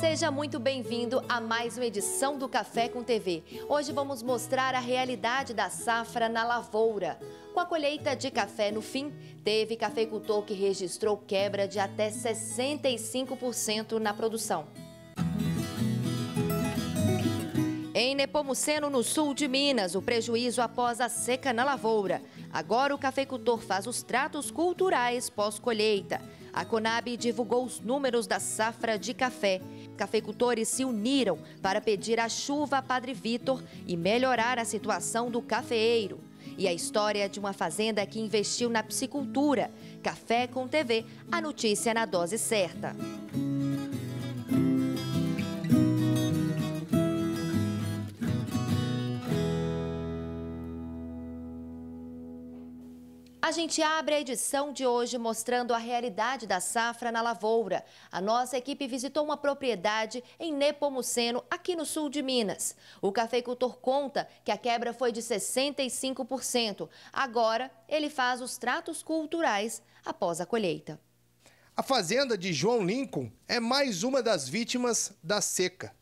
Seja muito bem-vindo a mais uma edição do Café com TV. Hoje vamos mostrar a realidade da safra na lavoura. Com a colheita de café no fim, teve cafeicultor que registrou quebra de até 65% na produção. Em Nepomuceno, no sul de Minas, o prejuízo após a seca na lavoura. Agora o cafeicultor faz os tratos culturais pós-colheita. A Conab divulgou os números da safra de café. Cafeicultores se uniram para pedir a chuva a Padre Vitor e melhorar a situação do cafeeiro. E a história de uma fazenda que investiu na piscicultura. Café com TV, a notícia na dose certa. A gente abre a edição de hoje mostrando a realidade da safra na lavoura. A nossa equipe visitou uma propriedade em Nepomuceno, aqui no sul de Minas. O cafeicultor conta que a quebra foi de 65%. Agora, ele faz os tratos culturais após a colheita. A fazenda de João Lincoln é mais uma das vítimas da seca.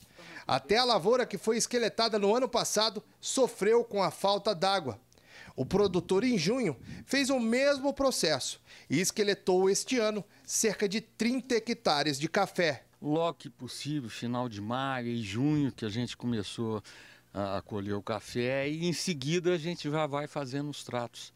Até a lavoura, que foi esqueletada no ano passado, sofreu com a falta d'água. O produtor, em junho, fez o mesmo processo e esqueletou este ano cerca de 30 hectares de café. Logo que possível, final de maio e junho, que a gente começou a colher o café, e em seguida a gente já vai fazendo os tratos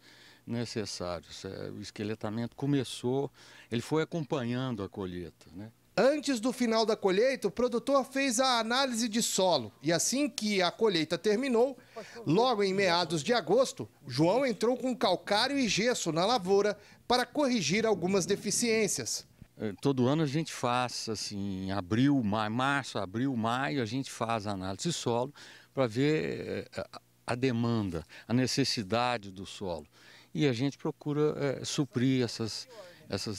necessários. O esqueletamento começou, ele foi acompanhando a colheita, né? Antes do final da colheita, o produtor fez a análise de solo e assim que a colheita terminou, logo em meados de agosto, João entrou com calcário e gesso na lavoura para corrigir algumas deficiências. Todo ano a gente faz, assim, março, abril, maio, a gente faz a análise de solo para ver a demanda, a necessidade do solo. E a gente procura suprir essas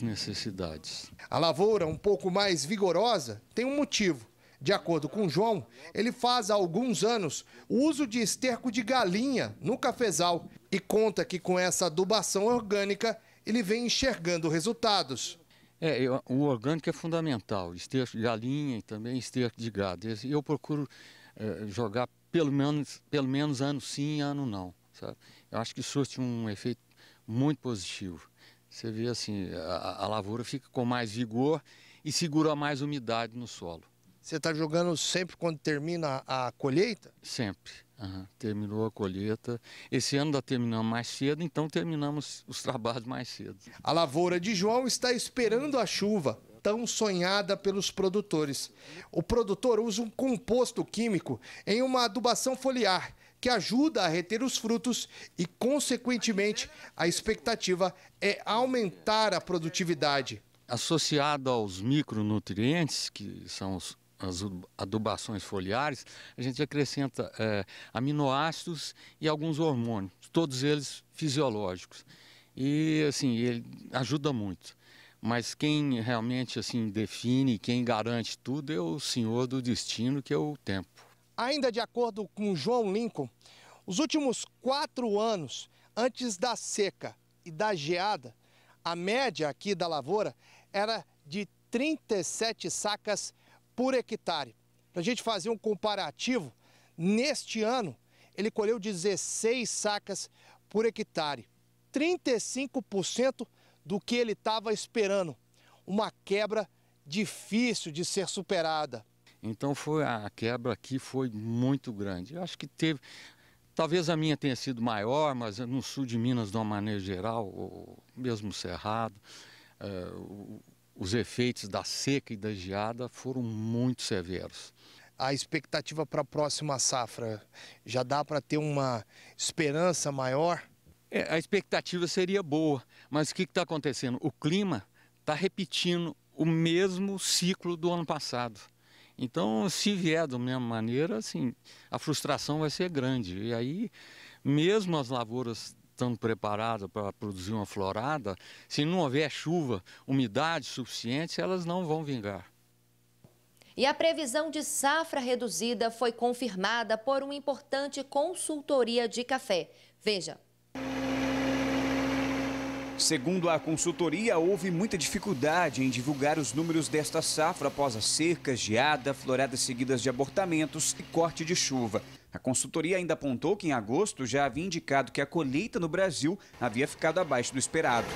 necessidades. A lavoura, um pouco mais vigorosa, tem um motivo. De acordo com João, ele faz há alguns anos o uso de esterco de galinha no cafezal e conta que com essa adubação orgânica ele vem enxergando resultados. O orgânico é fundamental, esterco de galinha e também esterco de gado. E eu procuro jogar pelo menos ano sim, ano não, sabe? Eu acho que surte um efeito muito positivo. Você vê assim, a lavoura fica com mais vigor e segura mais umidade no solo. Você está jogando sempre quando termina a colheita? Sempre. Terminou a colheita. Esse ano ainda terminamos mais cedo, então terminamos os trabalhos mais cedo. A lavoura de João está esperando a chuva, tão sonhada pelos produtores. O produtor usa um composto químico em uma adubação foliar, que ajuda a reter os frutos e, consequentemente, a expectativa é aumentar a produtividade. Associado aos micronutrientes, que são as adubações foliares, a gente acrescenta aminoácidos e alguns hormônios, todos eles fisiológicos. E, assim, ele ajuda muito. Mas quem realmente, assim, define, quem garante tudo é o senhor do destino, que é o tempo. Ainda de acordo com João Lincoln, os últimos 4 anos, antes da seca e da geada, a média aqui da lavoura era de 37 sacas por hectare. Para a gente fazer um comparativo, neste ano ele colheu 16 sacas por hectare, 35% do que ele estava esperando. Uma quebra difícil de ser superada. Então a quebra aqui foi muito grande. Eu acho que talvez a minha tenha sido maior, mas no sul de Minas, de uma maneira geral, ou mesmo Cerrado, os efeitos da seca e da geada foram muito severos. A expectativa para a próxima safra, já dá para ter uma esperança maior? A expectativa seria boa, mas o que está acontecendo? O clima está repetindo o mesmo ciclo do ano passado. Então, se vier da mesma maneira, assim, a frustração vai ser grande. E aí, mesmo as lavouras estando preparadas para produzir uma florada, se não houver chuva, umidade suficiente, elas não vão vingar. E a previsão de safra reduzida foi confirmada por uma importante consultoria de café. Veja. Segundo a consultoria, houve muita dificuldade em divulgar os números desta safra após a seca, geada, floradas seguidas de abortamentos e corte de chuva. A consultoria ainda apontou que em agosto já havia indicado que a colheita no Brasil havia ficado abaixo do esperado.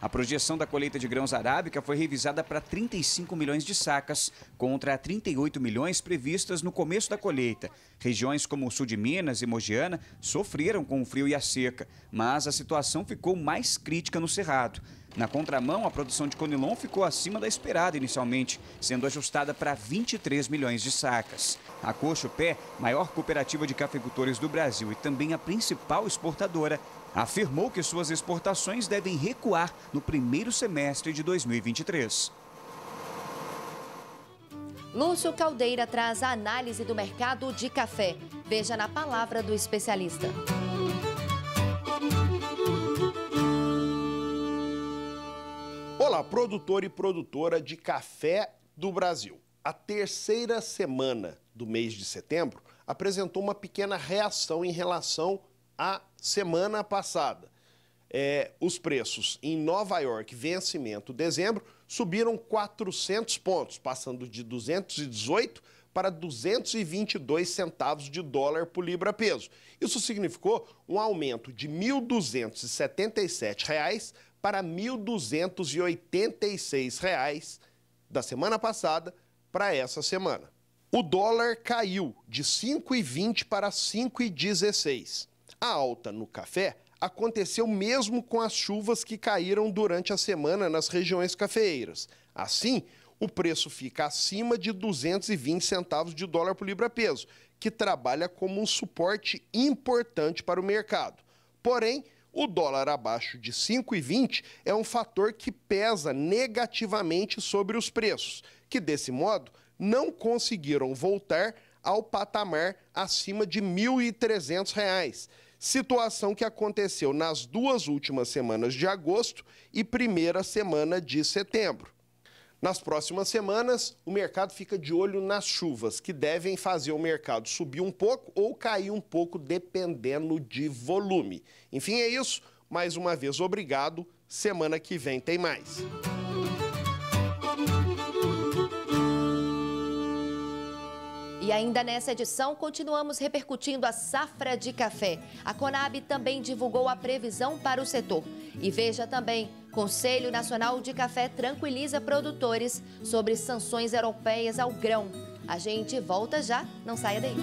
A projeção da colheita de grãos arábica foi revisada para 35 milhões de sacas, contra 38 milhões previstas no começo da colheita. Regiões como o sul de Minas e Mogiana sofreram com o frio e a seca, mas a situação ficou mais crítica no Cerrado. Na contramão, a produção de conilon ficou acima da esperada inicialmente, sendo ajustada para 23 milhões de sacas. A Cochupé, maior cooperativa de cafeicultores do Brasil e também a principal exportadora, afirmou que suas exportações devem recuar no primeiro semestre de 2023. Lúcio Caldeira traz a análise do mercado de café. Veja na palavra do especialista. Olá, produtor e produtora de café do Brasil. A terceira semana do mês de setembro apresentou uma pequena reação em relação à semana passada. Os preços em Nova York, vencimento dezembro, subiram 400 pontos, passando de 218 para 222 centavos de dólar por libra-peso. Isso significou um aumento de R$ 1.277 para R$ 1.286 da semana passada para essa semana. O dólar caiu de 5,20 para 5,16. A alta no café aconteceu mesmo com as chuvas que caíram durante a semana nas regiões cafeeiras. Assim, o preço fica acima de 220 centavos de dólar por libra-peso, que trabalha como um suporte importante para o mercado. Porém, o dólar abaixo de 5,20 é um fator que pesa negativamente sobre os preços, que desse modo não conseguiram voltar ao patamar acima de R$ 1.300, situação que aconteceu nas duas últimas semanas de agosto e primeira semana de setembro. Nas próximas semanas, o mercado fica de olho nas chuvas, que devem fazer o mercado subir um pouco ou cair um pouco, dependendo de volume. Enfim, é isso. Mais uma vez, obrigado. Semana que vem tem mais. E ainda nessa edição, continuamos repercutindo a safra de café. A Conab também divulgou a previsão para o setor. E veja também, Conselho Nacional de Café tranquiliza produtores sobre sanções europeias ao grão. A gente volta já, não saia daí.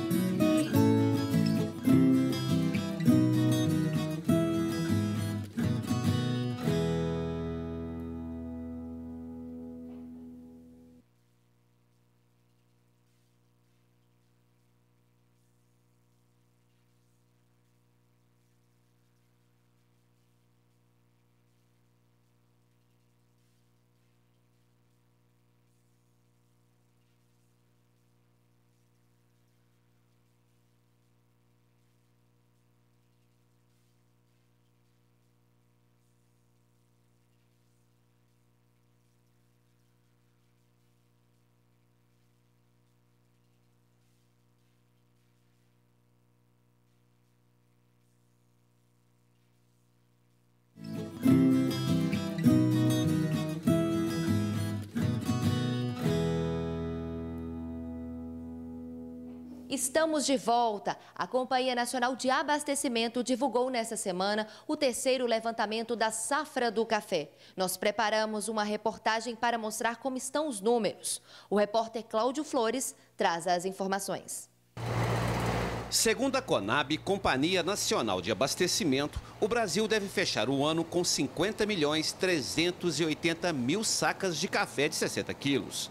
Estamos de volta. A Companhia Nacional de Abastecimento divulgou nesta semana o terceiro levantamento da safra do café. Nós preparamos uma reportagem para mostrar como estão os números. O repórter Cláudio Flores traz as informações. Segundo a Conab, Companhia Nacional de Abastecimento, o Brasil deve fechar o ano com 50.380.000 sacas de café de 60 quilos.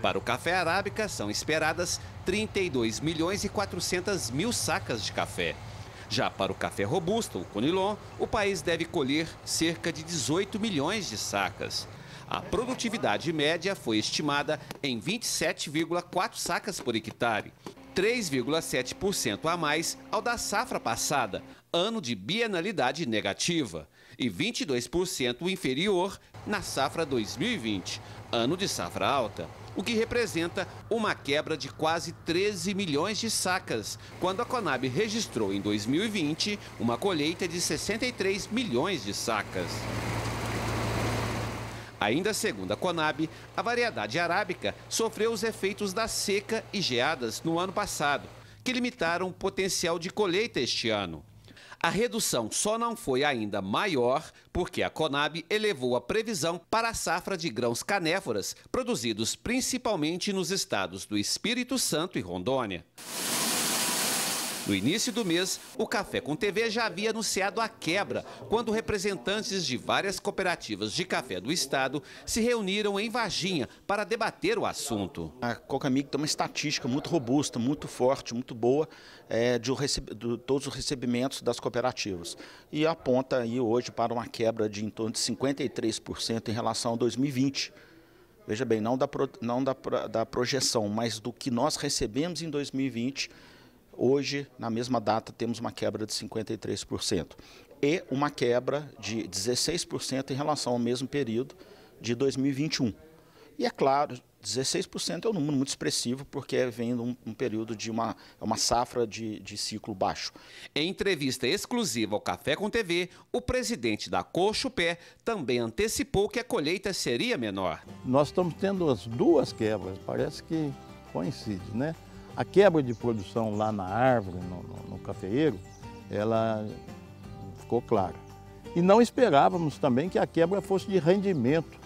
Para o café arábica, são esperadas 32.400.000 sacas de café. Já para o café robusto, o conilon, o país deve colher cerca de 18 milhões de sacas. A produtividade média foi estimada em 27,4 sacas por hectare, 3,7% a mais ao da safra passada, ano de bienalidade negativa. e 22% inferior na safra 2020, ano de safra alta, o que representa uma quebra de quase 13 milhões de sacas, quando a Conab registrou em 2020 uma colheita de 63 milhões de sacas. Ainda segundo a Conab, a variedade arábica sofreu os efeitos da seca e geadas no ano passado, que limitaram o potencial de colheita este ano. A redução só não foi ainda maior porque a Conab elevou a previsão para a safra de grãos canéforas, produzidos principalmente nos estados do Espírito Santo e Rondônia. No início do mês, o Café com TV já havia anunciado a quebra, quando representantes de várias cooperativas de café do estado se reuniram em Varginha para debater o assunto. A Cocamig tem uma estatística muito robusta, muito forte, muito boa de todos os recebimentos das cooperativas. E aponta aí hoje para uma quebra de em torno de 53% em relação a 2020. Veja bem, não da projeção, mas do que nós recebemos em 2020. Hoje, na mesma data, temos uma quebra de 53% e uma quebra de 16% em relação ao mesmo período de 2021. E é claro, 16% é um número muito expressivo porque vem um período de uma safra de ciclo baixo. Em entrevista exclusiva ao Café com TV, o presidente da Cochupé também antecipou que a colheita seria menor. Nós estamos tendo as duas quebras, parece que coincide, né? A quebra de produção lá na árvore, no cafeeiro, ela ficou clara. E não esperávamos também que a quebra fosse de rendimento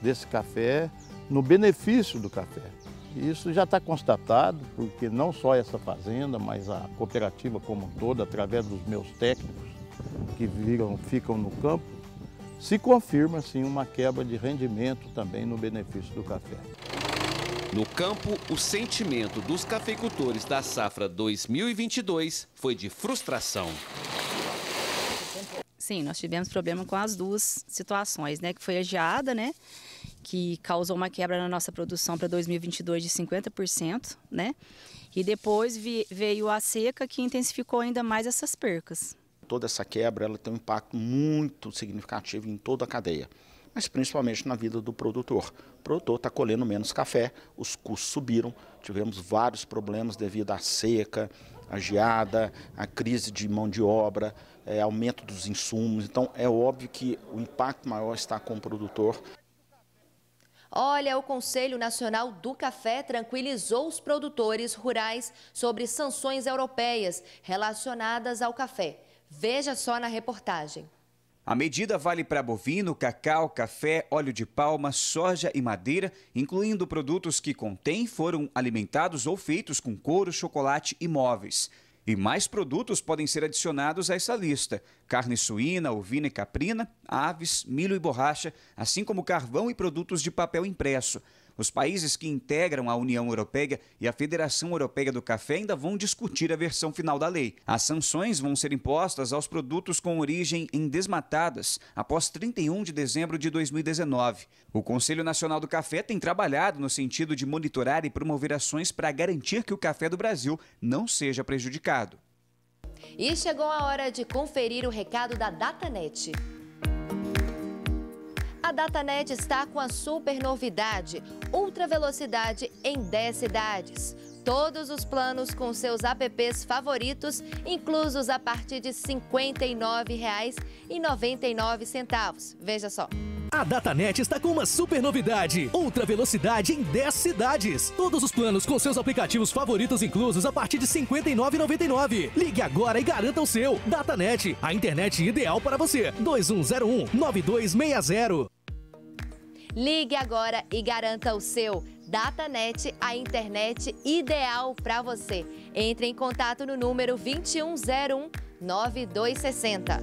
desse café, no benefício do café. E isso já está constatado, porque não só essa fazenda, mas a cooperativa como um todo, através dos meus técnicos que ficam no campo, se confirma sim uma quebra de rendimento também no benefício do café. No campo, o sentimento dos cafeicultores da safra 2022 foi de frustração. Sim, nós tivemos problema com as duas situações, né? Que foi a geada, né? Que causou uma quebra na nossa produção para 2022 de 50%, né? E depois veio a seca que intensificou ainda mais essas percas. Toda essa quebra ela tem um impacto muito significativo em toda a cadeia, mas principalmente na vida do produtor. O produtor está colhendo menos café, os custos subiram, tivemos vários problemas devido à seca, à geada, à crise de mão de obra, aumento dos insumos. Então é óbvio que o impacto maior está com o produtor. Olha, o Conselho Nacional do Café tranquilizou os produtores rurais sobre sanções europeias relacionadas ao café. Veja só na reportagem. A medida vale para bovino, cacau, café, óleo de palma, soja e madeira, incluindo produtos que contêm, foram alimentados ou feitos com couro, chocolate e móveis. E mais produtos podem ser adicionados a essa lista: carne suína, ovina e caprina, aves, milho e borracha, assim como carvão e produtos de papel impresso. Os países que integram a União Europeia e a Federação Europeia do Café ainda vão discutir a versão final da lei. As sanções vão ser impostas aos produtos com origem em desmatadas após 31 de dezembro de 2019. O Conselho Nacional do Café tem trabalhado no sentido de monitorar e promover ações para garantir que o café do Brasil não seja prejudicado. E chegou a hora de conferir o recado da Datanet. A Datanet está com a super novidade, ultra velocidade em 10 cidades. Todos os planos com seus apps favoritos, inclusos a partir de R$ 59,99. Veja só. A Datanet está com uma super novidade, ultra velocidade em 10 cidades. Todos os planos com seus aplicativos favoritos inclusos a partir de R$ 59,99. Ligue agora e garanta o seu. Datanet, a internet ideal para você. 2101-9260. Ligue agora e garanta o seu. Datanet, a internet ideal para você. Entre em contato no número 2101-9260.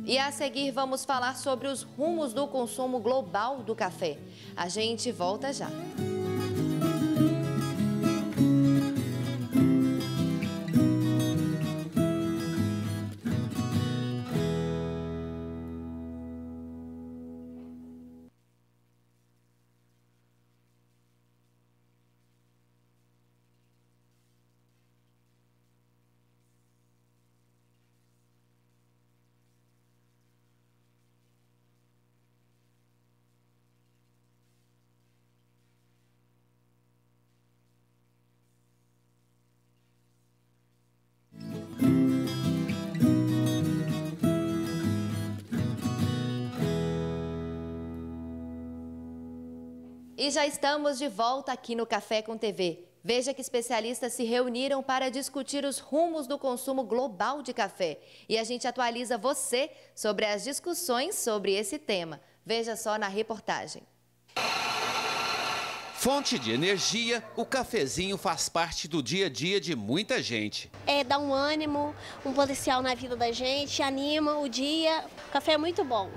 E a seguir vamos falar sobre os rumos do consumo global do café. A gente volta já. E já estamos de volta aqui no Café com TV. Veja que especialistas se reuniram para discutir os rumos do consumo global de café. E a gente atualiza você sobre as discussões sobre esse tema. Veja só na reportagem. Fonte de energia, o cafezinho faz parte do dia a dia de muita gente. Dá um ânimo, um potencial na vida da gente, anima o dia. O café é muito bom.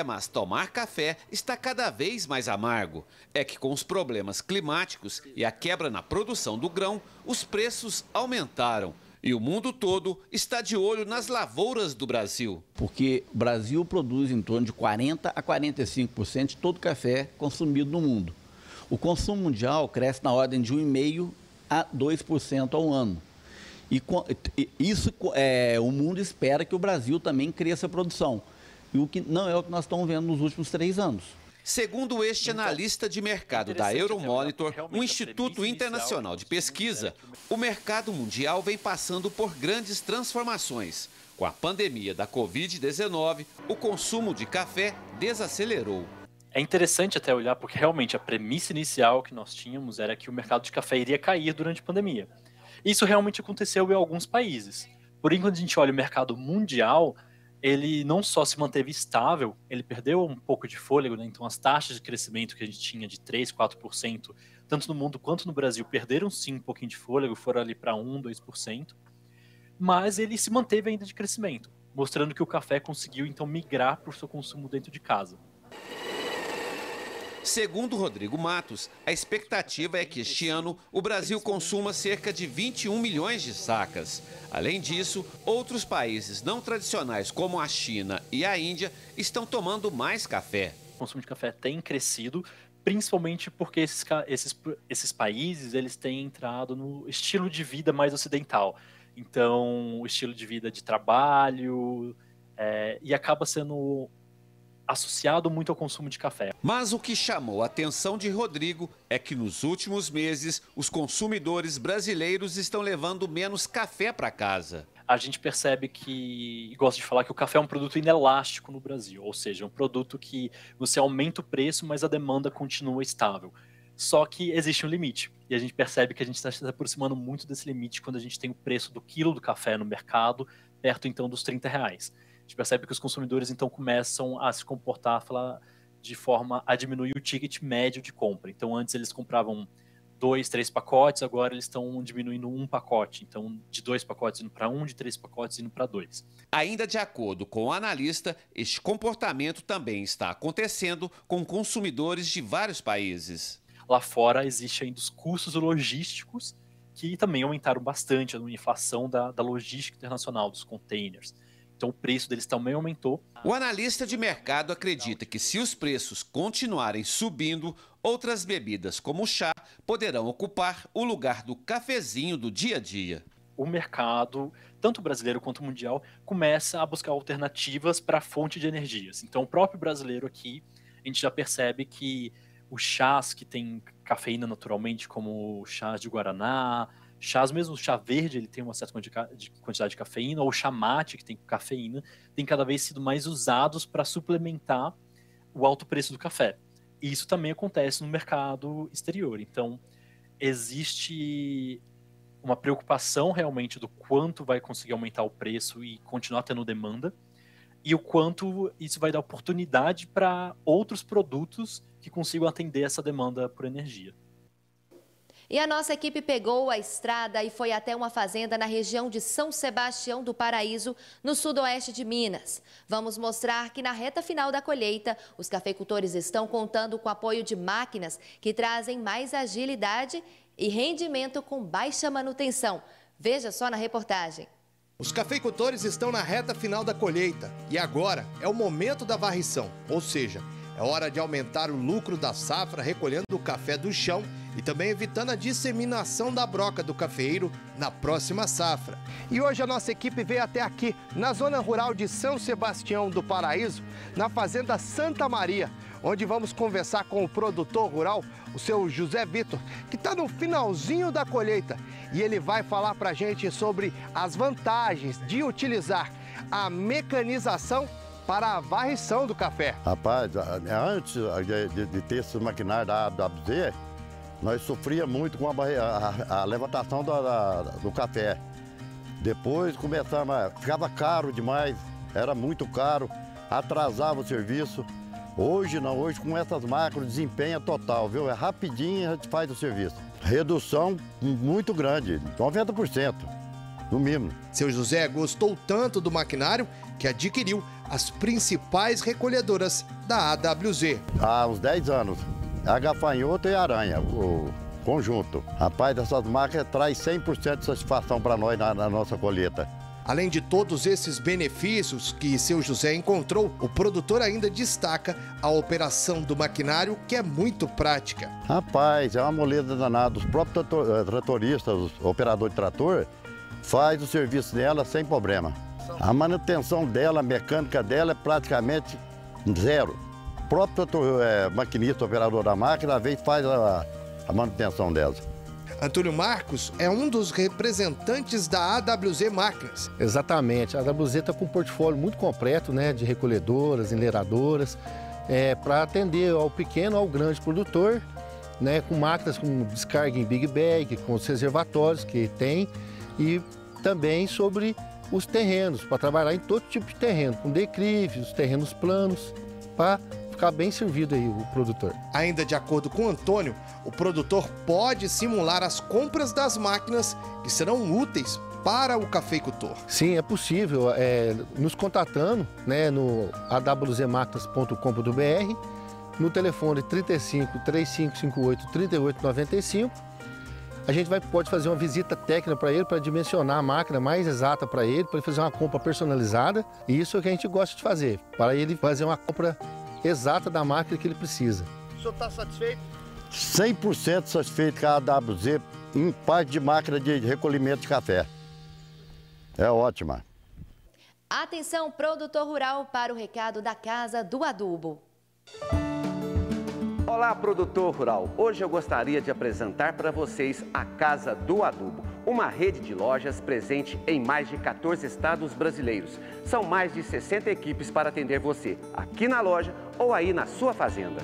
Mas tomar café está cada vez mais amargo. É que com os problemas climáticos e a quebra na produção do grão, os preços aumentaram. E o mundo todo está de olho nas lavouras do Brasil. Porque o Brasil produz em torno de 40% a 45% de todo o café consumido no mundo. O consumo mundial cresce na ordem de 1,5% a 2% ao ano. E o mundo espera que o Brasil também cresça a produção. E o que não é o que nós estamos vendo nos últimos 3 anos. Segundo este analista de mercado da Euromonitor, um instituto internacional de pesquisa, o mercado mundial vem passando por grandes transformações. Com a pandemia da Covid-19, o consumo de café desacelerou. É interessante até olhar porque realmente a premissa inicial que nós tínhamos era que o mercado de café iria cair durante a pandemia. Isso realmente aconteceu em alguns países. Porém, quando a gente olha o mercado mundial, ele não só se manteve estável, ele perdeu um pouco de fôlego, né? Então as taxas de crescimento que a gente tinha de 3%, 4%, tanto no mundo quanto no Brasil, perderam sim um pouquinho de fôlego, foram ali para 1%, 2%, mas ele se manteve ainda de crescimento, mostrando que o café conseguiu então migrar para o seu consumo dentro de casa. Segundo Rodrigo Matos, a expectativa é que este ano o Brasil consuma cerca de 21 milhões de sacas. Além disso, outros países não tradicionais como a China e a Índia estão tomando mais café. O consumo de café tem crescido, principalmente porque esses países eles têm entrado no estilo de vida mais ocidental. Então, o estilo de vida de trabalho e acaba sendo associado muito ao consumo de café. Mas o que chamou a atenção de Rodrigo é que nos últimos meses os consumidores brasileiros estão levando menos café para casa. A gente percebe que, gosto de falar que o café é um produto inelástico no Brasil, ou seja, um produto que você aumenta o preço, mas a demanda continua estável. Só que existe um limite, e a gente percebe que a gente está se aproximando muito desse limite quando a gente tem o preço do quilo do café no mercado, perto então dos R$30. A gente percebe que os consumidores então começam a se comportar de forma a diminuir o ticket médio de compra. Então antes eles compravam 2, 3 pacotes, agora eles estão diminuindo um pacote. Então de 2 pacotes indo para 1, de 3 pacotes indo para 2. Ainda de acordo com o analista, este comportamento também está acontecendo com consumidores de vários países. Lá fora existem ainda os custos logísticos que também aumentaram bastante, a inflação da logística internacional, dos containers. Então o preço deles também aumentou. O analista de mercado acredita que se os preços continuarem subindo, outras bebidas como o chá poderão ocupar o lugar do cafezinho do dia a dia. O mercado, tanto brasileiro quanto mundial, começa a buscar alternativas para a fonte de energias. Então o próprio brasileiro aqui, a gente já percebe que os chás que tem cafeína naturalmente, como chás de guaraná, chás, mesmo o chá verde, ele tem uma certa quantidade de cafeína, ou o chá mate, que tem cafeína, tem cada vez sido mais usados para suplementar o alto preço do café. E isso também acontece no mercado exterior. Então, existe uma preocupação realmente do quanto vai conseguir aumentar o preço e continuar tendo demanda, e o quanto isso vai dar oportunidade para outros produtos que consigam atender essa demanda por energia. E a nossa equipe pegou a estrada e foi até uma fazenda na região de São Sebastião do Paraíso, no sudoeste de Minas. Vamos mostrar que na reta final da colheita, os cafeicultores estão contando com o apoio de máquinas que trazem mais agilidade e rendimento com baixa manutenção. Veja só na reportagem. Os cafeicultores estão na reta final da colheita e agora é o momento da varrição, ou seja, é hora de aumentar o lucro da safra recolhendo o café do chão e também evitando a disseminação da broca do cafeeiro na próxima safra. E hoje a nossa equipe veio até aqui, na zona rural de São Sebastião do Paraíso, na fazenda Santa Maria, onde vamos conversar com o produtor rural, o seu José Vitor, que está no finalzinho da colheita. E ele vai falar para a gente sobre as vantagens de utilizar a mecanização para a varrição do café. Rapaz, antes de ter esse maquinário da AWZ, nós sofríamos muito com a levantação do café. Depois ficava caro demais, era muito caro, atrasava o serviço. Hoje não, hoje com essas máquinas desempenha total, viu? É rapidinho a gente faz o serviço. Redução muito grande, 90%, no mínimo. Seu José gostou tanto do maquinário que adquiriu as principais recolhedoras da AWZ. Há uns 10 anos, a gafanhoto e a aranha, o conjunto. Rapaz, essas máquinas traz 100% de satisfação para nós na nossa colheita. Além de todos esses benefícios que seu José encontrou, o produtor ainda destaca a operação do maquinário, que é muito prática. Rapaz, é uma moleza danada. Os próprios tratoristas, os operadores de trator, faz o serviço dela sem problema. A manutenção dela, a mecânica dela é praticamente zero. O próprio maquinista, operador da máquina, às vezes faz a manutenção dela. Antônio Marcos é um dos representantes da AWZ Máquinas. Exatamente, a AWZ está com um portfólio muito completo, né, de recolhedoras, enleradoras, para atender ao pequeno ao grande produtor, né, com máquinas com descarga em big bag, com os reservatórios que tem, e também sobre os terrenos, para trabalhar em todo tipo de terreno, com declive, os terrenos planos, para ficar bem servido aí o produtor. Ainda de acordo com o Antônio, o produtor pode simular as compras das máquinas que serão úteis para o cafeicultor. Sim, é possível, nos contatando, né, no awzmaquinas.com.br, no telefone 35 3558 3895. A gente pode fazer uma visita técnica para ele, para dimensionar a máquina mais exata para ele fazer uma compra personalizada. E isso é o que a gente gosta de fazer, para ele fazer uma compra exata da máquina que ele precisa. O senhor está satisfeito? 100% satisfeito com a AWZ em parte de máquina de recolhimento de café. É ótima. Atenção, produtor rural, para o recado da Casa do Adubo. Olá, produtor rural! Hoje eu gostaria de apresentar para vocês a Casa do Adubo, uma rede de lojas presente em mais de 14 estados brasileiros. São mais de 60 equipes para atender você, aqui na loja ou aí na sua fazenda.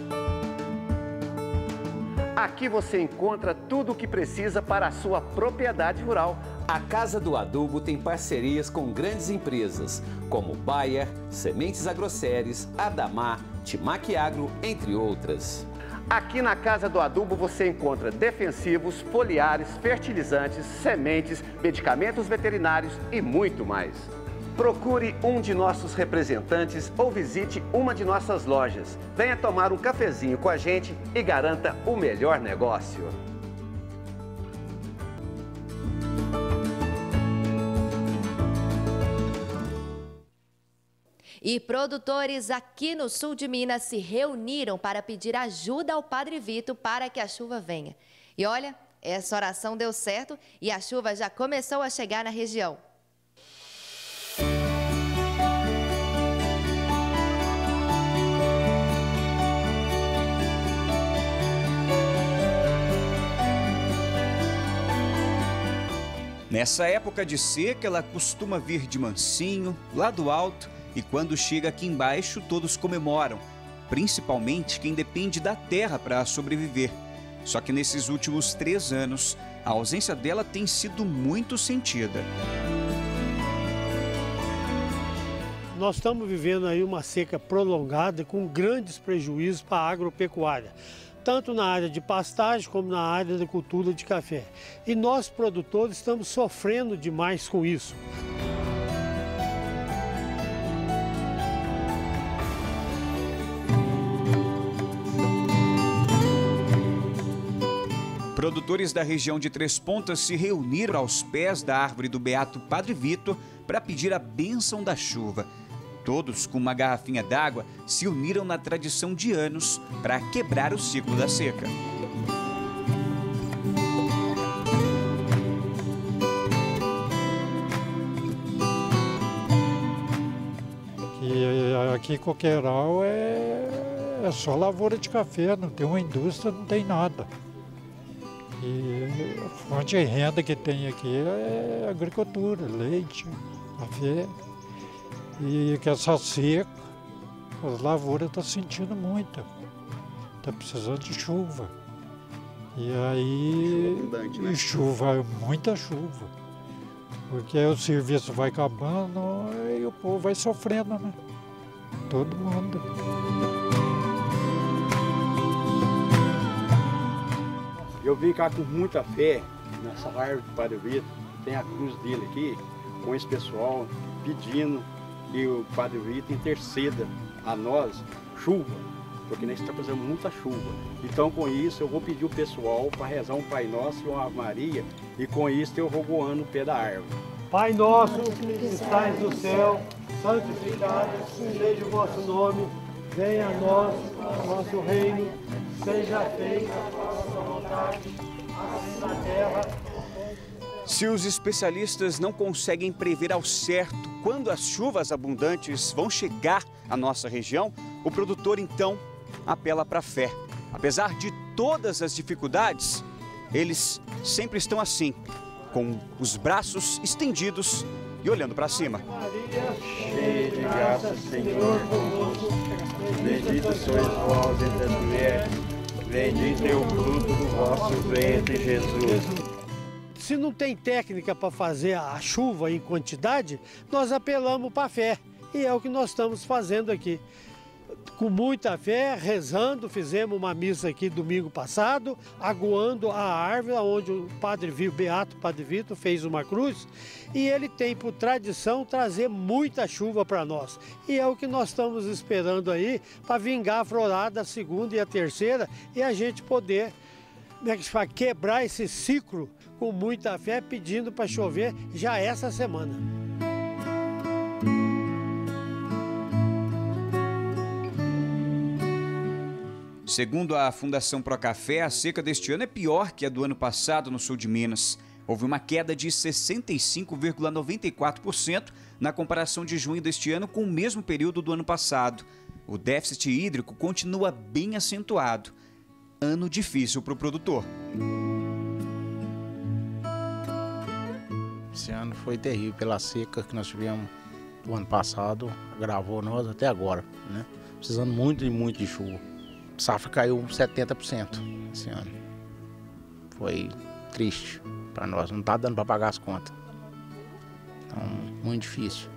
Aqui você encontra tudo o que precisa para a sua propriedade rural. A Casa do Adubo tem parcerias com grandes empresas, como Bayer, Sementes Agroceres, Adamar, Timac Agro, entre outras. Aqui na Casa do Adubo você encontra defensivos, foliares, fertilizantes, sementes, medicamentos veterinários e muito mais. Procure um de nossos representantes ou visite uma de nossas lojas. Venha tomar um cafezinho com a gente e garanta o melhor negócio. E produtores aqui no sul de Minas se reuniram para pedir ajuda ao Padre Vito para que a chuva venha. E olha, essa oração deu certo e a chuva já começou a chegar na região. Nessa época de seca, ela costuma vir de mansinho, lá do alto, e quando chega aqui embaixo, todos comemoram, principalmente quem depende da terra para sobreviver. Só que nesses últimos 3 anos, a ausência dela tem sido muito sentida. Nós estamos vivendo aí uma seca prolongada com grandes prejuízos para a agropecuária, tanto na área de pastagem como na área da cultura de café. E nós, produtores, estamos sofrendo demais com isso. Produtores da região de Três Pontas se reuniram aos pés da árvore do Beato Padre Vito para pedir a bênção da chuva. Todos, com uma garrafinha d'água, se uniram na tradição de anos para quebrar o ciclo da seca. Aqui em Coqueiral é só lavoura de café, não tem uma indústria, não tem nada. E a fonte de renda que tem aqui é agricultura, leite, café. E que essa seca as lavouras estão sentindo muito. Está precisando de chuva. E aí, chuva abundante, né? Chuva, muita chuva. Porque aí o serviço vai acabando e o povo vai sofrendo, né? Todo mundo. Eu vim cá com muita fé nessa árvore do Padre Vitor, tem a cruz dele aqui, com esse pessoal pedindo que o Padre Vitor interceda a nós chuva, porque nós estamos fazendo muita chuva. Então com isso eu vou pedir o pessoal para rezar um Pai Nosso e uma Ave Maria, e com isso eu vou goando o pé da árvore. Pai nosso que estais no céu, santificado seja o vosso nome, venha a nós o vosso reino, seja feita a vossa vontade, assim na terra. Se os especialistas não conseguem prever ao certo quando as chuvas abundantes vão chegar à nossa região, o produtor então apela para a fé. Apesar de todas as dificuldades, eles sempre estão assim, com os braços estendidos e olhando para cima. Cheia de graça, Senhor convosco, bendita sois vós entre as mulheres, bendito é o fruto do vosso ventre, Jesus. Se não tem técnica para fazer a chuva em quantidade, nós apelamos para a fé. E é o que nós estamos fazendo aqui. Com muita fé, rezando, fizemos uma missa aqui domingo passado, aguando a árvore onde o Beato Padre Vitor fez uma cruz, e ele tem por tradição trazer muita chuva para nós. E é o que nós estamos esperando aí para vingar a florada, a segunda e a terceira, e a gente poder quebrar esse ciclo com muita fé, pedindo para chover já essa semana. Segundo a Fundação Procafé, a seca deste ano é pior que a do ano passado no sul de Minas. Houve uma queda de 65,94% na comparação de junho deste ano com o mesmo período do ano passado. O déficit hídrico continua bem acentuado. Ano difícil para o produtor. Esse ano foi terrível pela seca que nós tivemos do ano passado, agravou nós até agora, né? Precisando muito de chuva. A safra caiu 70% esse ano. Foi triste para nós, não está dando para pagar as contas. Então, muito difícil.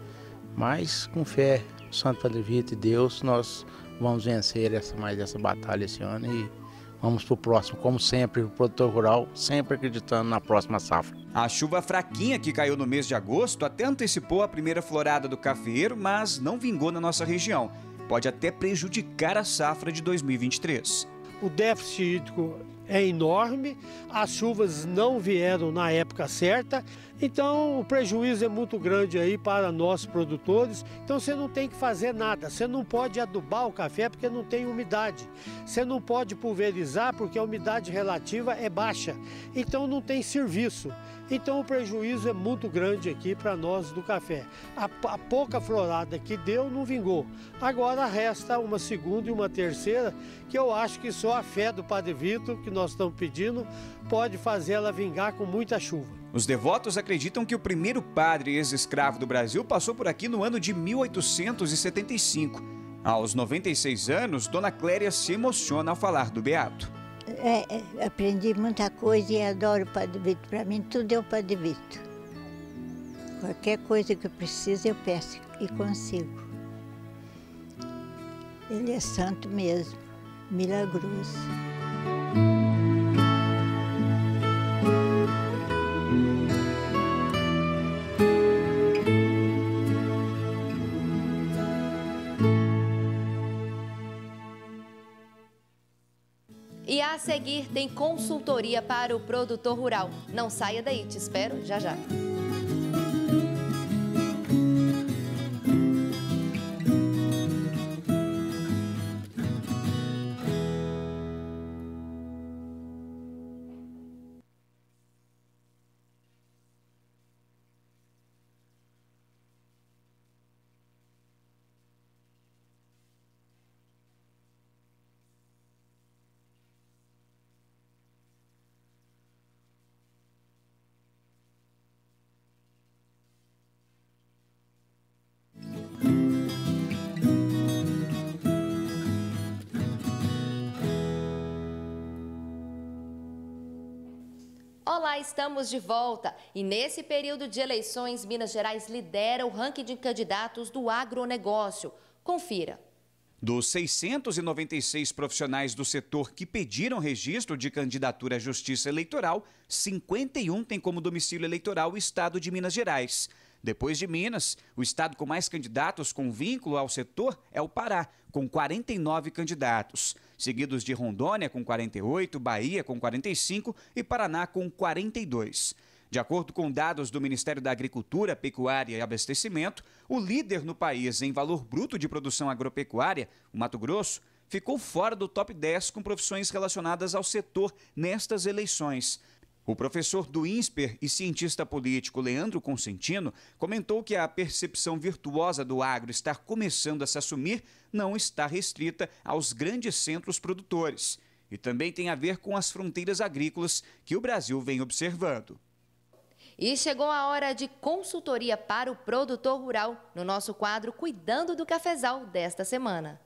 Mas com fé, Santo Padre Vitor e Deus, nós vamos vencer mais essa batalha esse ano e vamos para o próximo, como sempre, o produtor rural sempre acreditando na próxima safra. A chuva fraquinha que caiu no mês de agosto até antecipou a primeira florada do cafeeiro, mas não vingou na nossa região. Pode até prejudicar a safra de 2023. O déficit hídrico é enorme, as chuvas não vieram na época certa, então o prejuízo é muito grande aí para nós produtores. Então você não tem que fazer nada, você não pode adubar o café porque não tem umidade, você não pode pulverizar porque a umidade relativa é baixa, então não tem serviço. Então o prejuízo é muito grande aqui para nós do café. A pouca florada que deu não vingou. Agora resta uma segunda e uma terceira, que eu acho que só a fé do Padre Vitor, que nós estamos pedindo, pode fazer ela vingar com muita chuva. Os devotos acreditam que o primeiro padre ex-escravo do Brasil passou por aqui no ano de 1875. Aos 96 anos, Dona Cléria se emociona ao falar do beato. Aprendi muita coisa e adoro o Padre Vitor. Para mim, tudo é o Padre Vitor. Qualquer coisa que eu preciso, eu peço e consigo. Ele é santo mesmo, milagroso. E a seguir tem consultoria para o produtor rural. Não saia daí, te espero já já. Olá, estamos de volta. E nesse período de eleições, Minas Gerais lidera o ranking de candidatos do agronegócio. Confira. Dos 696 profissionais do setor que pediram registro de candidatura à Justiça Eleitoral, 51 têm como domicílio eleitoral o estado de Minas Gerais. Depois de Minas, o estado com mais candidatos com vínculo ao setor é o Pará, com 49 candidatos, seguidos de Rondônia, com 48, Bahia, com 45 e Paraná, com 42. De acordo com dados do Ministério da Agricultura, Pecuária e Abastecimento, o líder no país em valor bruto de produção agropecuária, o Mato Grosso, ficou fora do top 10 com profissões relacionadas ao setor nestas eleições. O professor do INSPER e cientista político Leandro Consentino comentou que a percepção virtuosa do agro estar começando a se assumir não está restrita aos grandes centros produtores e também tem a ver com as fronteiras agrícolas que o Brasil vem observando. E chegou a hora de consultoria para o produtor rural no nosso quadro Cuidando do Cafezal desta semana.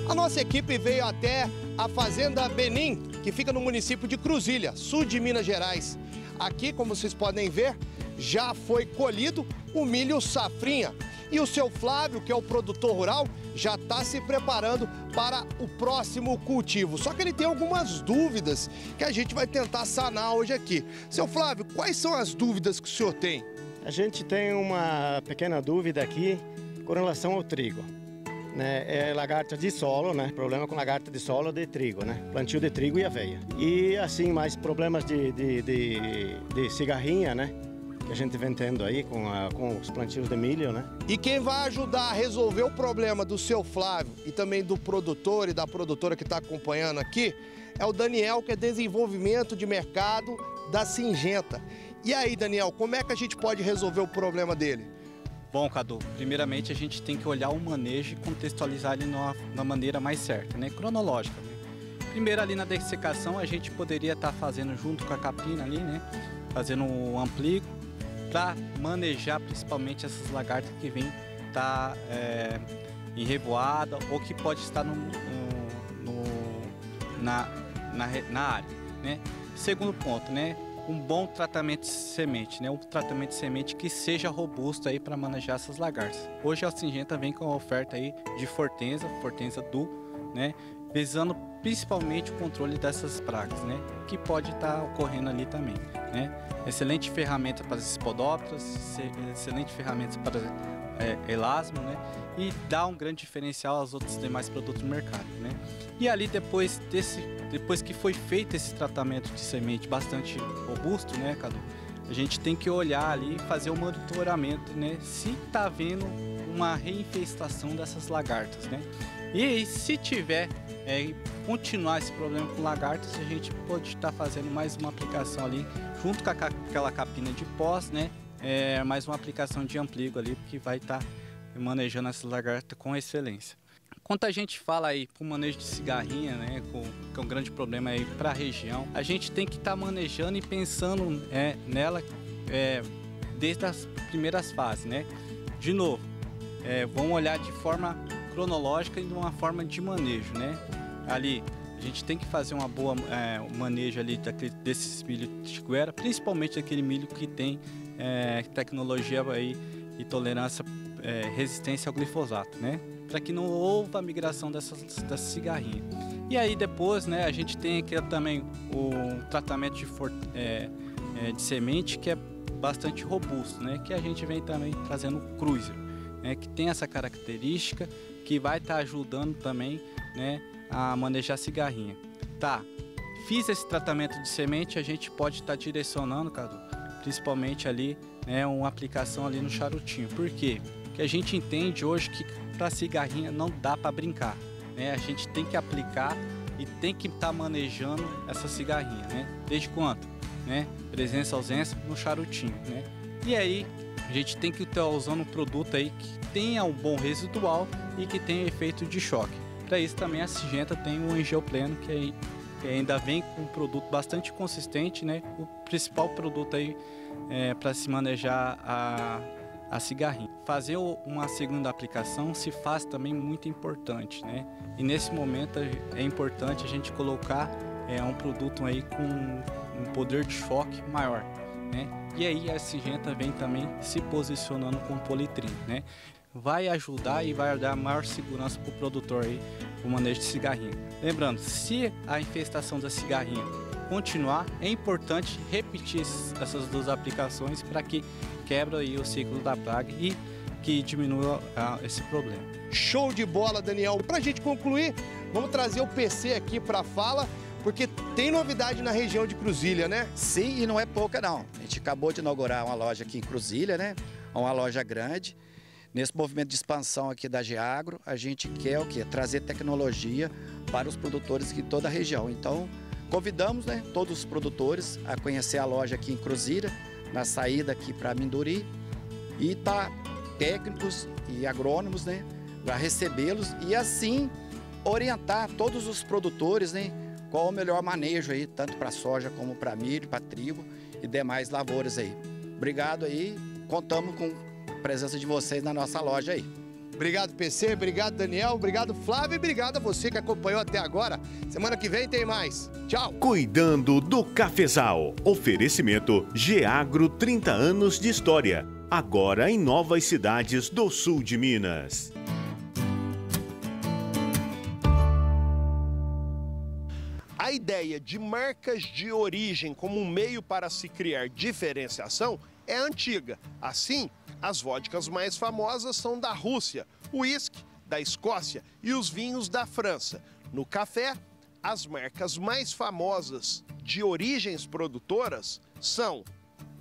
A nossa equipe veio até a Fazenda Benim, que fica no município de Cruzilha, sul de Minas Gerais. Aqui, como vocês podem ver, já foi colhido o milho safrinha. E o seu Flávio, que é o produtor rural, já está se preparando para o próximo cultivo. Só que ele tem algumas dúvidas que a gente vai tentar sanar hoje aqui. Seu Flávio, quais são as dúvidas que o senhor tem? A gente tem uma pequena dúvida aqui com relação ao trigo. É lagarta de solo, né? Problema com lagarta de solo de trigo, né? Plantio de trigo e aveia. E assim, mais problemas de cigarrinha, né? Que a gente vem tendo aí com os plantios de milho, né? E quem vai ajudar a resolver o problema do seu Flávio e também do produtor e da produtora que está acompanhando aqui é o Daniel, que é desenvolvimento de mercado da Singenta. E aí, Daniel, como é que a gente pode resolver o problema dele? Bom, Cadu, primeiramente a gente tem que olhar o manejo e contextualizar ele na maneira mais certa, né? Cronológica, né? Primeiro ali na dessecação a gente poderia estar fazendo junto com a capina ali, né? Fazendo um ampligo para manejar principalmente essas lagartas que vêm estar em revoada ou que pode estar na área, né? Segundo ponto, né? Um bom tratamento de semente, né? Um tratamento de semente que seja robusto aí para manejar essas lagartas. Hoje a Singenta vem com a oferta aí de Fortenza Duo, né? Visando principalmente o controle dessas pragas, né? Que pode estar ocorrendo ali também, né? Excelente ferramenta para as espodópteras, excelente ferramenta para elasmo, né? E dá um grande diferencial aos outros demais produtos do mercado, né? E ali depois que foi feito esse tratamento de semente bastante robusto, né, Cadu? A gente tem que olhar ali e fazer o monitoramento, né? Se está havendo uma reinfestação dessas lagartas, né? E se tiver continuar esse problema com lagartas, a gente pode estar fazendo mais uma aplicação ali, junto com aquela capina de pós, né? Mais uma aplicação de ampligo ali, que vai estar manejando essas lagartas com excelência. Quando a gente fala aí para o manejo de cigarrinha, né, que é um grande problema aí para a região, a gente tem que estar manejando e pensando nela desde as primeiras fases, né? De novo, vamos olhar de forma cronológica e de uma forma de manejo, né? Ali a gente tem que fazer uma boa manejo ali desses milho de goiaba, principalmente aquele milho que tem tecnologia aí e tolerância, resistência ao glifosato, né? Para que não houve a migração dessas cigarrinhas. E aí depois, né, a gente tem aqui também o tratamento de semente, que é bastante robusto, né? Que a gente vem também trazendo o Cruiser, né? Que tem essa característica que vai estar ajudando também, né, a manejar a cigarrinha. Tá, fiz esse tratamento de semente, a gente pode estar direcionando, Cadu, principalmente ali, né, uma aplicação ali no charutinho. Por quê? Porque a gente entende hoje que para cigarrinha não dá para brincar, né? A gente tem que aplicar e tem que estar manejando essa cigarrinha, né? Desde quando? Né? Presença, ausência no charutinho, né? E aí a gente tem que estar usando um produto aí que tenha um bom residual e que tenha efeito de choque. Para isso também a Singenta tem o Engeopleno, que ainda vem com um produto bastante consistente, né? O principal produto aí para se manejar a a cigarrinha. Fazer uma segunda aplicação se faz também muito importante, né? E nesse momento é importante a gente colocar um produto aí com um poder de choque maior, né? E aí a Syngenta vem também se posicionando com Politrim, né? Vai ajudar e vai dar maior segurança para o produtor aí, o manejo de cigarrinha. Lembrando, se a infestação da cigarrinha continuar, é importante repetir essas duas aplicações para que quebre aí o ciclo da praga e que diminua esse problema. Show de bola, Daniel. Para a gente concluir, vamos trazer o PC aqui para a fala, porque tem novidade na região de Cruzília, né? Sim, e não é pouca não. A gente acabou de inaugurar uma loja aqui em Cruzília, né? Uma loja grande. Nesse movimento de expansão aqui da Geagro, a gente quer o quê? Trazer tecnologia para os produtores aqui em toda a região. Então, convidamos, né, todos os produtores a conhecer a loja aqui em Cruzília, na saída aqui para Minduri, e técnicos e agrônomos, né, para recebê-los e assim orientar todos os produtores, né, qual o melhor manejo aí, tanto para soja como para milho, para trigo e demais lavouras aí. Obrigado aí, contamos com a presença de vocês na nossa loja aí. Obrigado, PC, obrigado, Daniel, obrigado, Flávio, e obrigado a você que acompanhou até agora. Semana que vem tem mais. Tchau. Cuidando do cafezal. Oferecimento Geagro, 30 anos de história. Agora em novas cidades do sul de Minas. A ideia de marcas de origem como um meio para se criar diferenciação é antiga. Assim, as vodkas mais famosas são da Rússia, o uísque da Escócia e os vinhos da França. No café, as marcas mais famosas de origens produtoras são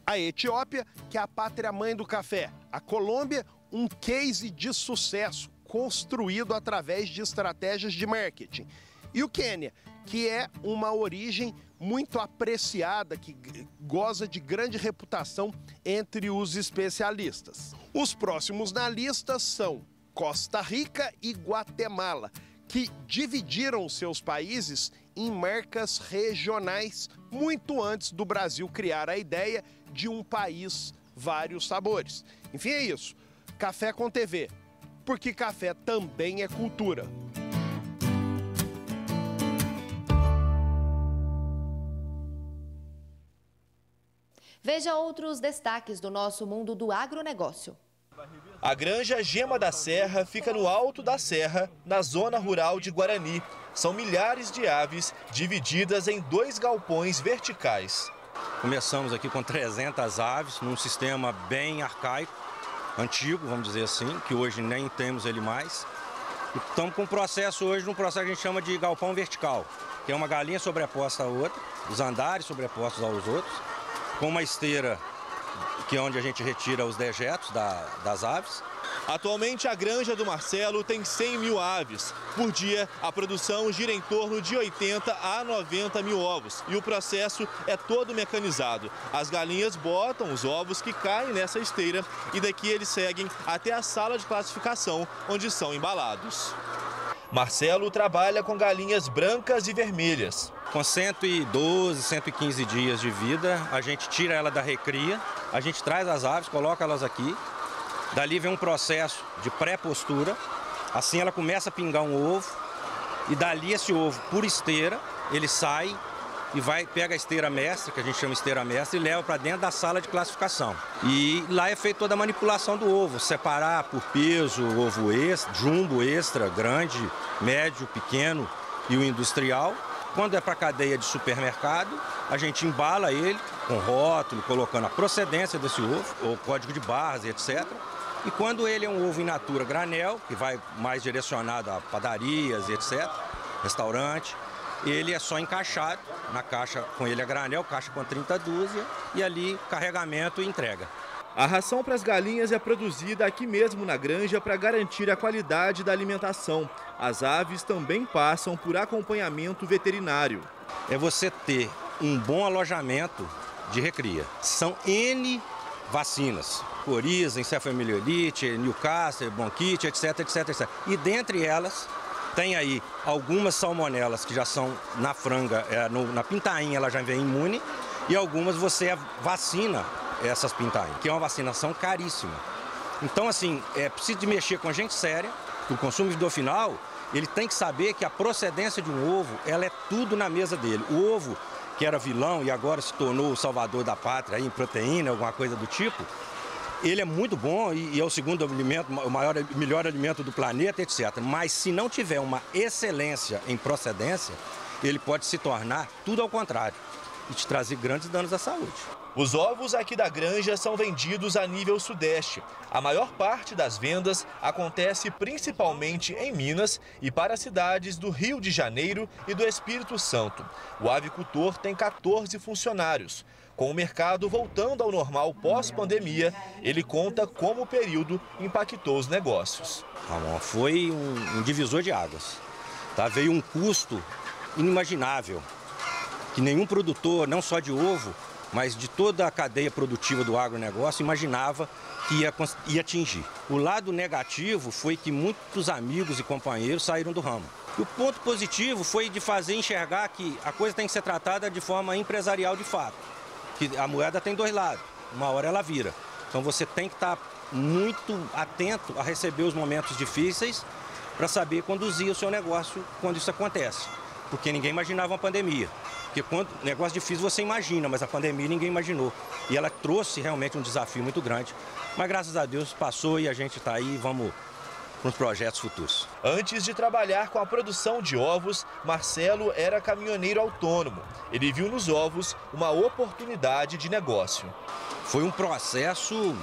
a Etiópia, que é a pátria-mãe do café, a Colômbia, um case de sucesso construído através de estratégias de marketing, e o Quênia, que é uma origem muito apreciada, que goza de grande reputação entre os especialistas. Os próximos na lista são Costa Rica e Guatemala, que dividiram seus países em marcas regionais muito antes do Brasil criar a ideia de um país, vários sabores. Enfim, é isso. Café com TV, porque café também é cultura. Veja outros destaques do nosso mundo do agronegócio. A Granja Gema da Serra fica no alto da serra, na zona rural de Guarani. São milhares de aves divididas em 2 galpões verticais. Começamos aqui com 300 aves, num sistema bem arcaico, antigo, vamos dizer assim, que hoje nem temos ele mais. E estamos com um processo hoje, num processo que a gente chama de galpão vertical, que é uma galinha sobreposta à outra, os andares sobrepostos aos outros, com uma esteira, que é onde a gente retira os dejetos das aves. Atualmente, a Granja do Marcelo tem 100 mil aves. Por dia, a produção gira em torno de 80 a 90 mil ovos. E o processo é todo mecanizado. As galinhas botam os ovos que caem nessa esteira e daqui eles seguem até a sala de classificação, onde são embalados. Marcelo trabalha com galinhas brancas e vermelhas. Com 112, 115 dias de vida, a gente tira ela da recria, a gente traz as aves, coloca elas aqui. Dali vem um processo de pré-postura, assim ela começa a pingar um ovo, e dali esse ovo, por esteira, ele sai e pega a esteira mestra, que a gente chama esteira mestra, e leva para dentro da sala de classificação. E lá é feita toda a manipulação do ovo, separar por peso, ovo extra, jumbo, extra, grande, médio, pequeno e o industrial. Quando é para a cadeia de supermercado, a gente embala ele com rótulo, colocando a procedência desse ovo, o código de barras, etc. E quando ele é um ovo in natura granel, que vai mais direcionado a padarias, etc., restaurante, ele é só encaixado na caixa com ele a granel, caixa com 30 dúzias, e ali carregamento e entrega. A ração para as galinhas é produzida aqui mesmo na granja para garantir a qualidade da alimentação. As aves também passam por acompanhamento veterinário. É você ter um bom alojamento de recria. São N vacinas, coriza, encefalomielite, Newcastle, bronquite, etc, etc, etc. E dentre elas, tem aí algumas salmonelas que já são na franga, na pintainha ela já vem imune, e algumas você vacina essas pintainhas, que é uma vacinação caríssima. Então, assim, é preciso de mexer com gente séria. O consumidor final, ele tem que saber que a procedência de um ovo, ela é tudo na mesa dele. O ovo, que era vilão e agora se tornou o salvador da pátria em proteína, alguma coisa do tipo, ele é muito bom e é o segundo alimento, o melhor alimento do planeta, etc. Mas se não tiver uma excelência em procedência, ele pode se tornar tudo ao contrário e te trazer grandes danos à saúde. Os ovos aqui da granja são vendidos a nível sudeste. A maior parte das vendas acontece principalmente em Minas e para cidades do Rio de Janeiro e do Espírito Santo. O avicultor tem 14 funcionários. Com o mercado voltando ao normal pós-pandemia, ele conta como o período impactou os negócios. Foi um divisor de águas. Tá? Veio um custo inimaginável, que nenhum produtor, não só de ovo, mas de toda a cadeia produtiva do agronegócio imaginava que ia atingir. O lado negativo foi que muitos amigos e companheiros saíram do ramo. E o ponto positivo foi de fazer enxergar que a coisa tem que ser tratada de forma empresarial de fato. Que a moeda tem dois lados, uma hora ela vira. Então você tem que estar muito atento a receber os momentos difíceis para saber conduzir o seu negócio quando isso acontece. Porque ninguém imaginava uma pandemia. Porque quando negócio difícil você imagina, mas a pandemia ninguém imaginou. E ela trouxe realmente um desafio muito grande. Mas graças a Deus passou e a gente está aí, vamos para os projetos futuros. Antes de trabalhar com a produção de ovos, Marcelo era caminhoneiro autônomo. Ele viu nos ovos uma oportunidade de negócio. Foi um processo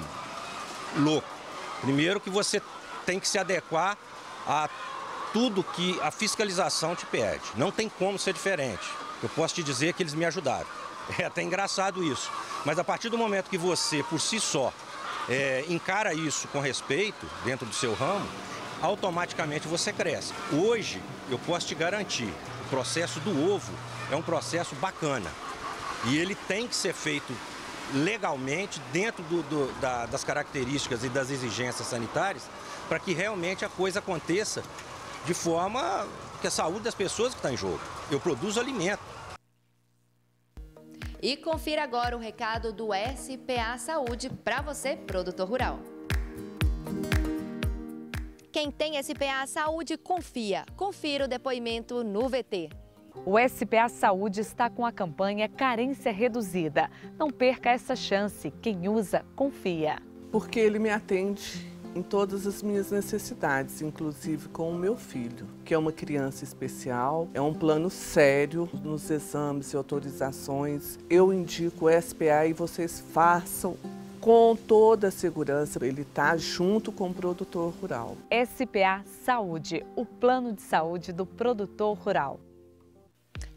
louco. Primeiro que você tem que se adequar a tudo que a fiscalização te pede. Não tem como ser diferente. Eu posso te dizer que eles me ajudaram. É até engraçado isso. Mas a partir do momento que você, por si só, encara isso com respeito dentro do seu ramo, automaticamente você cresce. Hoje, eu posso te garantir, o processo do ovo é um processo bacana. E ele tem que ser feito legalmente dentro das características e das exigências sanitárias para que realmente a coisa aconteça de forma que a saúde das pessoas que está em jogo. Eu produzo alimento. E confira agora o recado do SPA Saúde para você, produtor rural. Quem tem SPA Saúde, confia. Confira o depoimento no VT. O SPA Saúde está com a campanha Carência Reduzida. Não perca essa chance. Quem usa, confia. Porque ele me atende em todas as minhas necessidades, inclusive com o meu filho, que é uma criança especial. É um plano sério nos exames e autorizações. Eu indico o SPA e vocês façam com toda a segurança. Ele está junto com o produtor rural. SPA Saúde, o plano de saúde do produtor rural.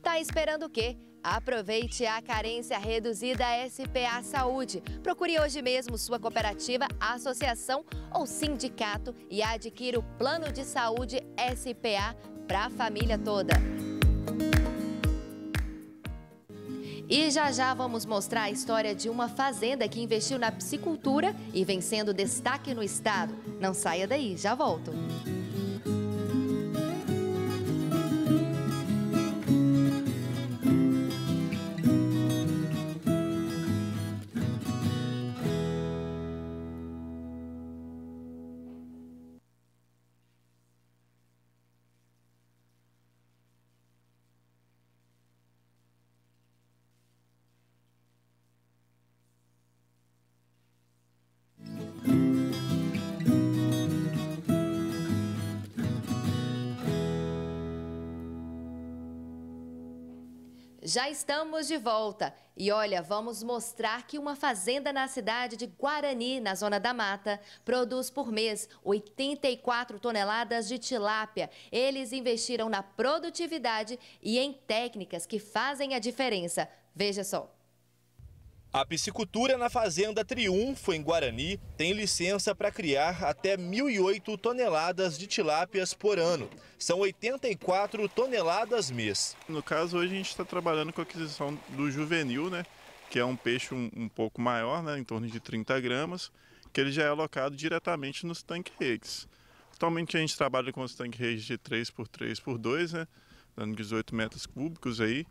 Tá esperando o quê? Aproveite a carência reduzida SPA Saúde. Procure hoje mesmo sua cooperativa, associação ou sindicato e adquira o plano de saúde SPA para a família toda. E já vamos mostrar a história de uma fazenda que investiu na piscicultura e vem sendo destaque no estado. Não saia daí, já volto. Já estamos de volta e olha, vamos mostrar que uma fazenda na cidade de Guarani, na Zona da Mata, produz por mês 84 toneladas de tilápia. Eles investiram na produtividade e em técnicas que fazem a diferença. Veja só. A piscicultura na Fazenda Triunfo, em Guarani, tem licença para criar até 1.008 toneladas de tilápias por ano. São 84 toneladas mês. No caso, hoje a gente está trabalhando com a aquisição do juvenil, né? Que é um peixe um pouco maior, né? Em torno de 30 gramas, que ele já é alocado diretamente nos tanque rigs. Atualmente a gente trabalha com os tanque rigs de 3x3x2, né? Dando 18 metros cúbicos aí,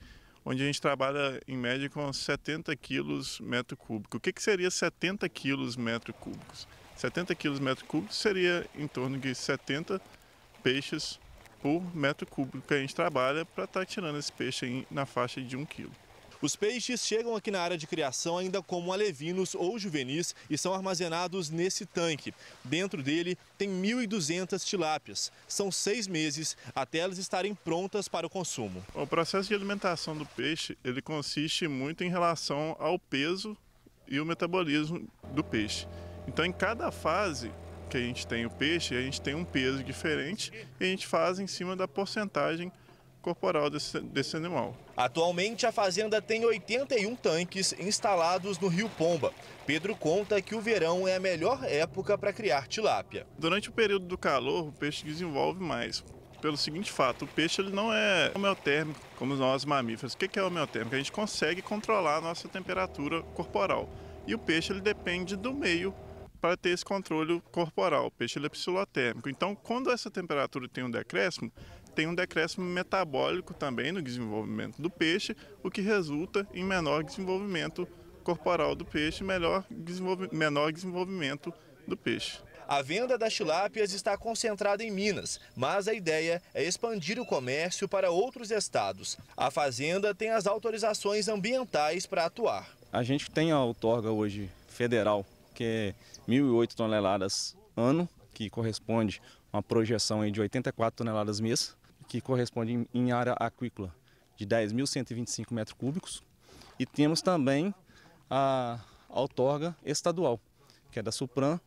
onde a gente trabalha em média com 70 quilos metro cúbico. O que seria 70 quilos metro cúbicos? 70 quilos metro cúbico seria em torno de 70 peixes por metro cúbico que a gente trabalha para estar tirando esse peixe aí na faixa de 1 quilo. Os peixes chegam aqui na área de criação ainda como alevinos ou juvenis e são armazenados nesse tanque. Dentro dele tem 1.200 tilápias. São 6 meses até elas estarem prontas para o consumo. O processo de alimentação do peixe, ele consiste muito em relação ao peso e o metabolismo do peixe. Então, em cada fase que a gente tem o peixe, a gente tem um peso diferente e a gente faz em cima da porcentagem corporal desse animal. Atualmente, a fazenda tem 81 tanques instalados no Rio Pomba. Pedro conta que o verão é a melhor época para criar tilápia. Durante o período do calor, o peixe desenvolve mais. Pelo seguinte fato, o peixe ele não é homeotérmico como nós mamíferos. O que é homeotérmico? A gente consegue controlar a nossa temperatura corporal. E o peixe ele depende do meio para ter esse controle corporal. O peixe ele é psilotérmico. Então, quando essa temperatura tem um decréscimo metabólico também no desenvolvimento do peixe, o que resulta em menor desenvolvimento corporal do peixe, menor desenvolvimento do peixe. A venda das tilápias está concentrada em Minas, mas a ideia é expandir o comércio para outros estados. A fazenda tem as autorizações ambientais para atuar. A gente tem a outorga hoje federal, que é 1.008 toneladas ano, que corresponde a uma projeção aí de 84 toneladas mês, que corresponde em área aquícola de 10.125 metros cúbicos. E temos também a outorga estadual, que é da Supram,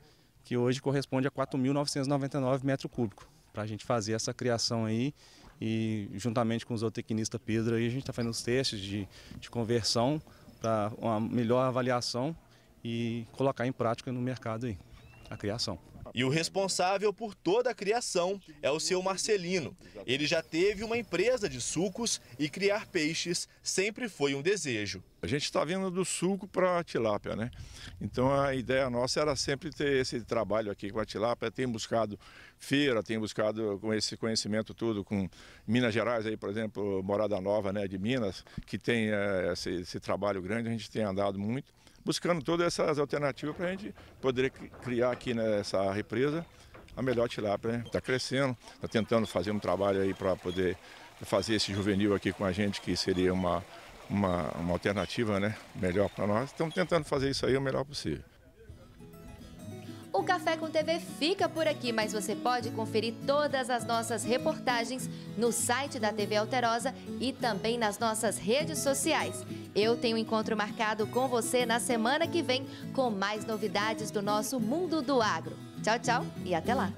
que hoje corresponde a 4.999 metros cúbicos, para a gente fazer essa criação aí. E juntamente com o zootecnista Pedro, aí, a gente está fazendo os testes de conversão para uma melhor avaliação e colocar em prática no mercado aí, a criação. E o responsável por toda a criação é o seu Marcelino. Ele já teve uma empresa de sucos e criar peixes sempre foi um desejo. A gente está vindo do suco para a tilápia, né? Então a ideia nossa era sempre ter esse trabalho aqui com a tilápia. Tem buscado feira, tem buscado com esse conhecimento tudo com Minas Gerais, aí, por exemplo, Morada Nova, né, de Minas, que tem esse trabalho grande, a gente tem andado muito, buscando todas essas alternativas para a gente poder criar aqui nessa represa a melhor tilápia, né? Está crescendo, está tentando fazer um trabalho aí para poder fazer esse juvenil aqui com a gente, que seria uma alternativa, né, melhor para nós. Estamos tentando fazer isso aí o melhor possível. O Café com TV fica por aqui, mas você pode conferir todas as nossas reportagens no site da TV Alterosa e também nas nossas redes sociais. Eu tenho um encontro marcado com você na semana que vem com mais novidades do nosso mundo do agro. Tchau, tchau e até lá!